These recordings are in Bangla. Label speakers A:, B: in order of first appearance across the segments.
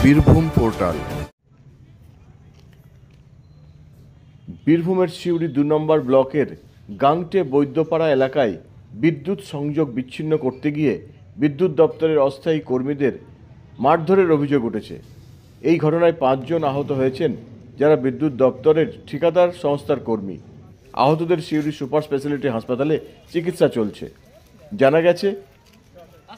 A: বীরভূম পোর্টাল। বীরভূমের সিউড়ি ২ নম্বর ব্লকের গাংটে বৈদ্যপাড়া এলাকায় বিদ্যুৎ সংযোগ বিচ্ছিন্ন করতে গিয়ে বিদ্যুৎ দপ্তরের অস্থায়ী কর্মীদের মারধরের অভিযোগ উঠেছে। এই ঘটনায় ৫ জন আহত হয়েছেন, যারা বিদ্যুৎ দপ্তরের ঠিকাদার সংস্থার কর্মী। আহতদের সিউড়ি সুপার স্পেশালিটি হাসপাতালে চিকিৎসা চলছে। জানা গেছে,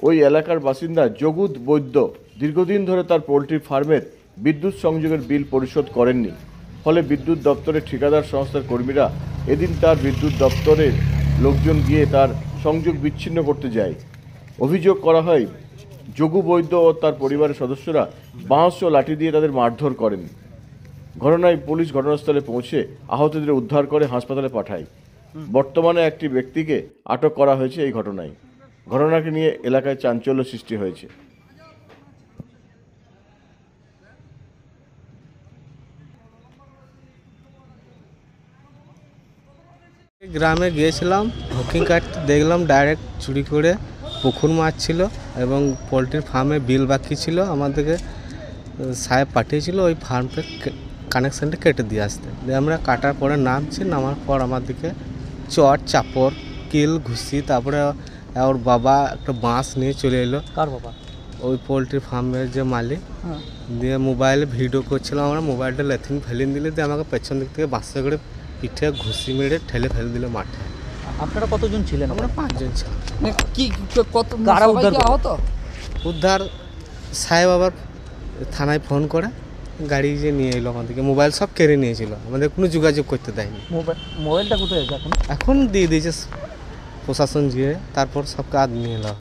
A: ওই এলাকার বাসিন্দা জগুদ বৈদ্য দীর্ঘদিন ধরে তার পোলট্রি ফার্মের বিদ্যুৎ সংযোগের বিল পরিশোধ করেননি। ফলে বিদ্যুৎ দপ্তরের ঠিকাদার সংস্থার কর্মীরা এদিন তার বিদ্যুৎ দপ্তরের লোকজন গিয়ে তার সংযোগ বিচ্ছিন্ন করতে যায়। অভিযোগ করা হয়, জগু বৈদ্য ও তার পরিবারের সদস্যরা বাঁশ ও লাঠি দিয়ে তাদের মারধর করেন। ঘটনায় পুলিশ ঘটনাস্থলে পৌঁছে আহতদের উদ্ধার করে হাসপাতালে পাঠায়। বর্তমানে একটি ব্যক্তিকে আটক করা হয়েছে। এই ঘটনাকে নিয়ে এলাকায় চাঞ্চল্য সৃষ্টি হয়েছে।
B: গ্রামে গিয়েছিলাম, হকিং কাটতে দেখলাম ডাইরেক্ট চুরি করে পুকুর মাছ ছিল এবং পোলট্রির ফার্মে বিল বাকি ছিল। আমাদেরকে সাহেব পাঠিয়েছিল ওই ফার্মটা কানেকশানটা কেটে দিয়ে আসতে। দিয়ে আমরা কাটার পরে নামার পর আমাদেরকে চট চাপড় কিল ঘুষি, তারপরে ওর বাবা একটা বাঁশ নিয়ে চলে এলো।
C: কার বাবা?
B: ওই পোলট্রি ফার্মের যে মালিক। দিয়ে মোবাইলে ভিডিও করছিলাম, আমরা মোবাইলটা লেথিন ফেলে দিলে দিয়ে আমাকে পেছন দিক থেকে বাঁশে করে পিঠে ঘুষি মেরে ঠেলে ফেলে দিল মাঠে।
C: আপনারা কতজন ছিলেন?
B: আমরা ৫ জন ছিলাম।
D: কি কত
C: কারা উদ্ধার করলো?
D: আহত?
B: উদ্ধার সাহেব আবার থানায় ফোন করে গাড়ি যে নিয়ে এলো, আমাদেরকে মোবাইল সব কেড়ে নিয়েছিল, আমাদের কোনো যোগাযোগ করতে দেয়নি।
C: মোবাইলটা কোথায় আছে এখন?
B: এখন দিয়ে দিয়েছে প্রশাসন গিয়ে, তারপর সব কাজ নিয়ে এলো।